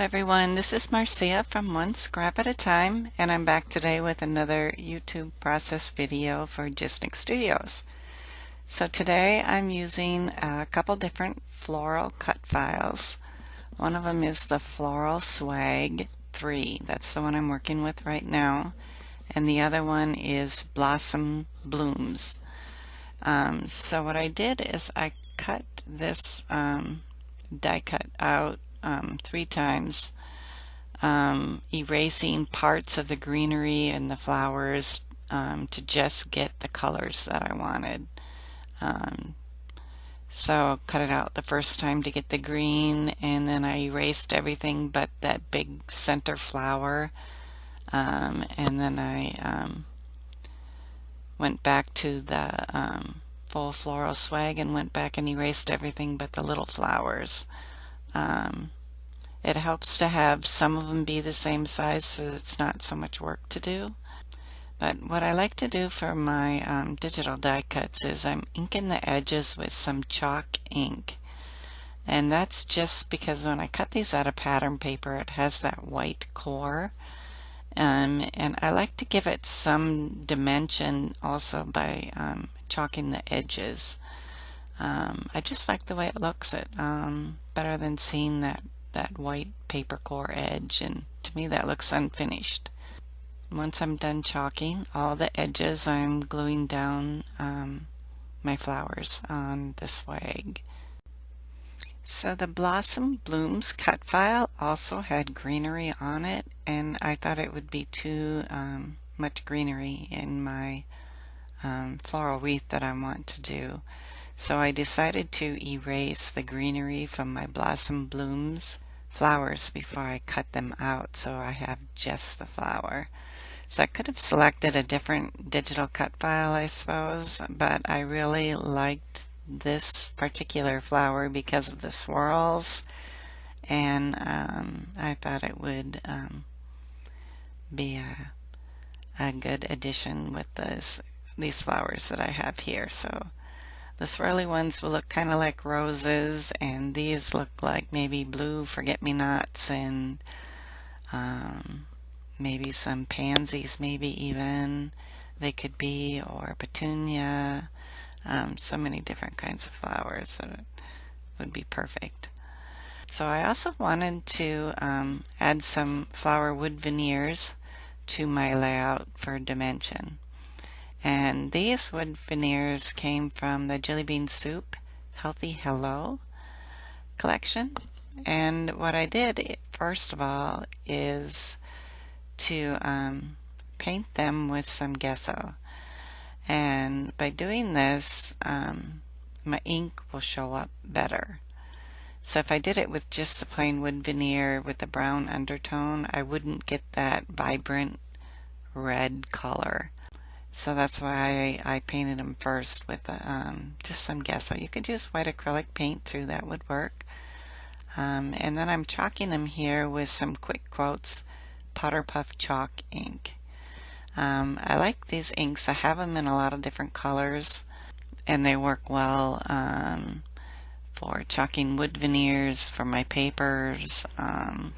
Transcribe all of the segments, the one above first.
everyone, this is Marcia from One Scrap at a Time, and I'm back today with another YouTube process video for JustNick Studios. So today I'm using a couple different floral cut files. One of them is the Floral Swag 3. That's the one I'm working with right now. And the other one is Blossom Blooms. So what I did is I cut this die cut out 3 times, erasing parts of the greenery and the flowers to just get the colors that I wanted. So cut it out the first time to get the green, and then I erased everything but that big center flower, and then I went back to the full floral swag and went back and erased everything but the little flowers. It helps to have some of them be the same size so it's not so much work to do. But what I like to do for my digital die cuts is I'm inking the edges with some chalk ink. And that's just because when I cut these out of pattern paper, it has that white core. And I like to give it some dimension also by chalking the edges. I just like the way it looks. Better than seeing that white paper core edge, and to me that looks unfinished. Once I'm done chalking all the edges, I'm gluing down my flowers on the swag. So the Blossom Blooms cut file also had greenery on it, and I thought it would be too much greenery in my floral wreath that I want to do. So I decided to erase the greenery from my Blossom Blooms flowers before I cut them out, so I have just the flower. So I could have selected a different digital cut file, I suppose, but I really liked this particular flower because of the swirls, and I thought it would be a good addition with these flowers that I have here. So the swirly ones will look kind of like roses, and these look like maybe blue forget-me-nots and maybe some pansies, maybe even they could be, or petunia. So many different kinds of flowers that it would be perfect. So I also wanted to add some flower wood veneers to my layout for dimension. And these wood veneers came from the Jillibean Soup Healthy Hello collection. And what I did first of all is to paint them with some gesso. And by doing this, my ink will show up better. So if I did it with just the plain wood veneer with the brown undertone, I wouldn't get that vibrant red color. So that's why I painted them first with just some gesso. You could use white acrylic paint too, that would work. And then I'm chalking them here with some Quick Quotes Powder Puff chalk ink. I like these inks. I have them in a lot of different colors, and they work well for chalking wood veneers for my papers, and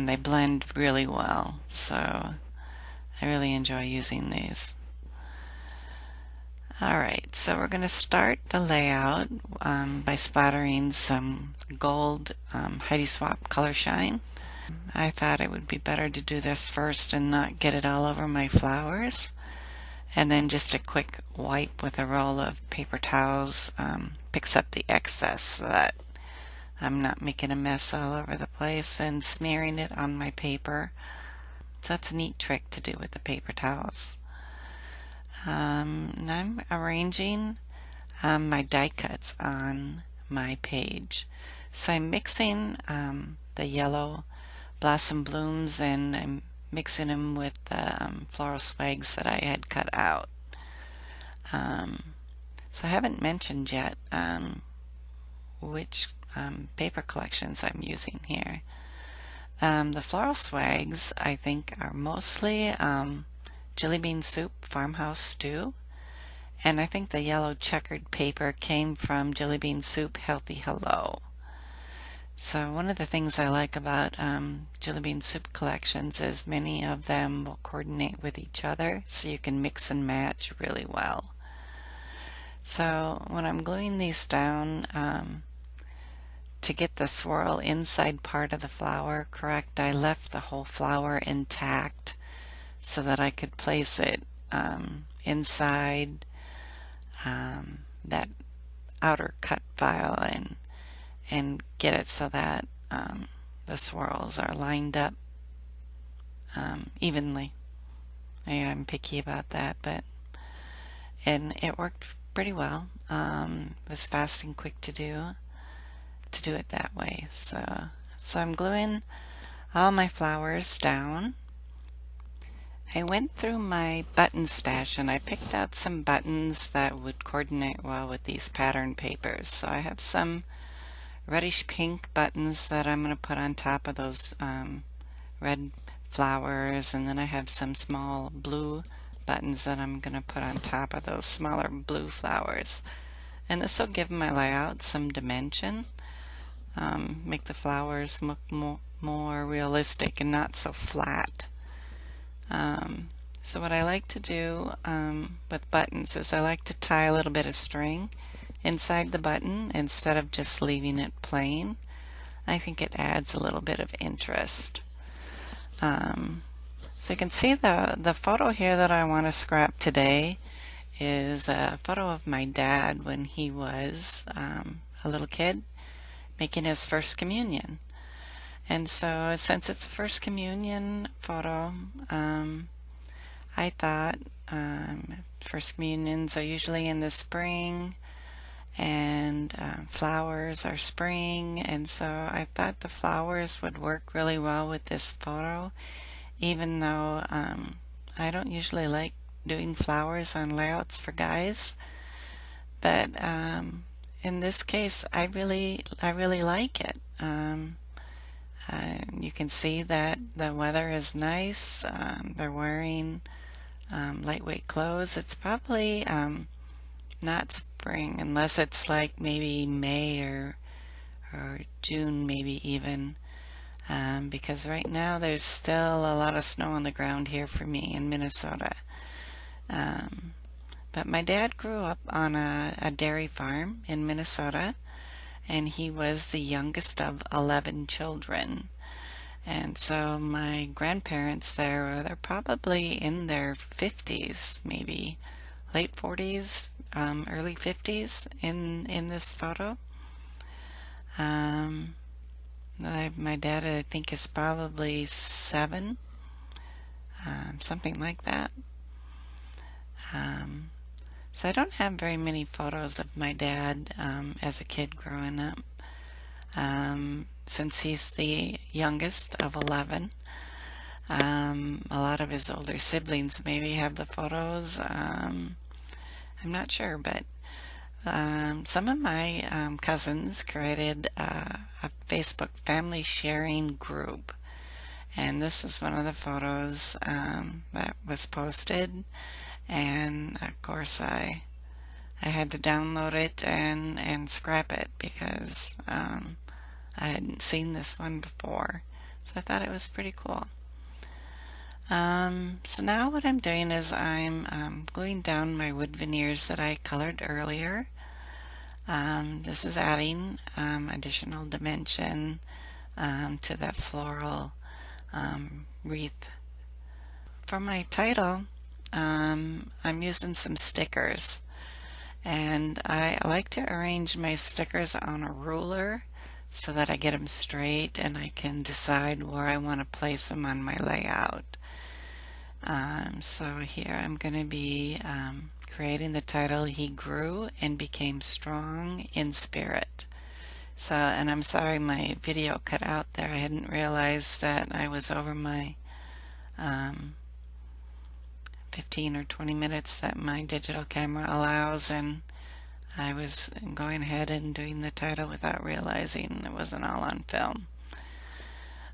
they blend really well. So I really enjoy using these. Alright, so we're going to start the layout by splattering some gold Heidi Swapp Color Shine. I thought it would be better to do this first and not get it all over my flowers. And then just a quick wipe with a roll of paper towels picks up the excess so that I'm not making a mess all over the place and smearing it on my paper. So that's a neat trick to do with the paper towels. And I'm arranging my die cuts on my page. So I'm mixing the yellow Blossom Blooms, and I'm mixing them with the floral swags that I had cut out. So I haven't mentioned yet which paper collections I'm using here. The floral swags, I think, are mostly Jillibean Soup Farmhouse Stew, and I think the yellow checkered paper came from Jillibean Soup Healthy Hello. So one of the things I like about Jillibean Soup collections is many of them will coordinate with each other, so you can mix and match really well. So when I'm gluing these down, to get the swirl inside part of the flower correct, I left the whole flower intact so that I could place it inside that outer cut file and get it so that the swirls are lined up evenly. I'm picky about that, and it worked pretty well. It was fast and quick to do it that way. So I'm gluing all my flowers down. I went through my button stash and I picked out some buttons that would coordinate well with these pattern papers. So I have some reddish pink buttons that I'm going to put on top of those red flowers, and then I have some small blue buttons that I'm going to put on top of those smaller blue flowers. And this will give my layout some dimension, make the flowers look more realistic and not so flat. So what I like to do with buttons is I like to tie a little bit of string inside the button instead of just leaving it plain. I think it adds a little bit of interest. So you can see the photo here that I want to scrap today is a photo of my dad when he was a little kid making his first communion. And so since it's a first communion photo, I thought first communions are usually in the spring, and flowers are spring, and so I thought the flowers would work really well with this photo, even though I don't usually like doing flowers on layouts for guys. But in this case, I really like it. You can see that the weather is nice. They're wearing lightweight clothes. It's probably not spring unless it's like maybe May or June, maybe even, because right now there's still a lot of snow on the ground here for me in Minnesota. But my dad grew up on a dairy farm in Minnesota, and he was the youngest of 11 children. And so my grandparents they're probably in their 50s, maybe late 40s, early 50s in this photo. My dad, I think, is probably 7, something like that. So I don't have very many photos of my dad as a kid growing up. Since he's the youngest of 11, a lot of his older siblings maybe have the photos. I'm not sure, but some of my cousins created a Facebook family sharing group, and this is one of the photos that was posted. And of course I had to download it and scrap it because I hadn't seen this one before, so I thought it was pretty cool. So now what I'm doing is I'm gluing down my wood veneers that I colored earlier. This is adding additional dimension to that floral wreath. For my title, I'm using some stickers, and I like to arrange my stickers on a ruler so that I get them straight and I can decide where I want to place them on my layout. So here I'm going to be creating the title, He Grew and Became Strong in Spirit. So, and I'm sorry my video cut out there. I hadn't realized that I was over my 15 or 20 minutes that my digital camera allows, and I was going ahead and doing the title without realizing it wasn't all on film.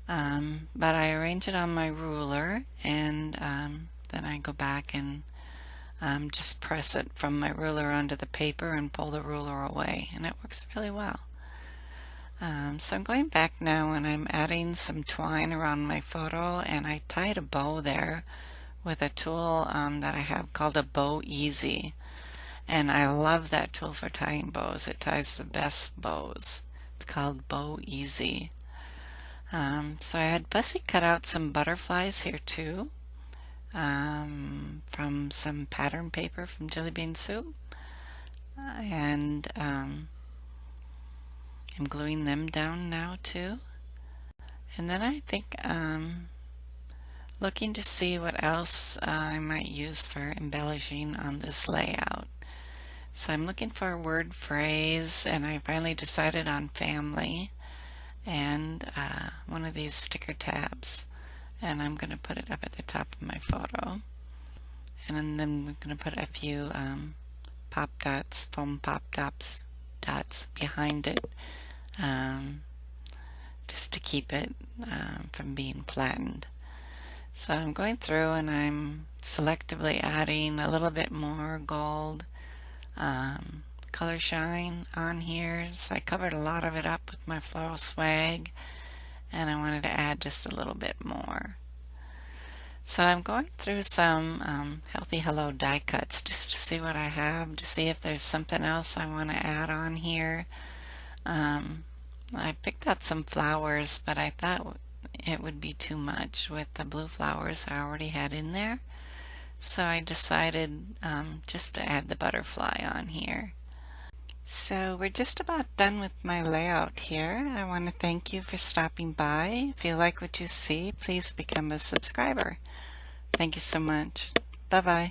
But I arrange it on my ruler, and then I go back and just press it from my ruler onto the paper and pull the ruler away, and it works really well. So I'm going back now and I'm adding some twine around my photo, and I tied a bow there with a tool that I have called a Bow Easy. And I love that tool for tying bows. It ties the best bows. It's called Bow Easy. So I had Bussy cut out some butterflies here too, from some pattern paper from Jillibean Soup. And I'm gluing them down now too. And then I think looking to see what else I might use for embellishing on this layout. So I'm looking for a word phrase, and I finally decided on family and one of these sticker tabs, and I'm going to put it up at the top of my photo. And then we're going to put a few pop dots, foam pop dots behind it, just to keep it from being flattened. So I'm going through and I'm selectively adding a little bit more gold color shine on here. So I covered a lot of it up with my floral swag, and I wanted to add just a little bit more. So I'm going through some Healthy Hello die cuts just to see what I have, to see if there's something else I want to add on here. I picked out some flowers, but I thought it would be too much with the blue flowers I already had in there. So I decided just to add the butterfly on here. So we're just about done with my layout here. I want to thank you for stopping by. If you like what you see, please become a subscriber. Thank you so much. Bye-bye.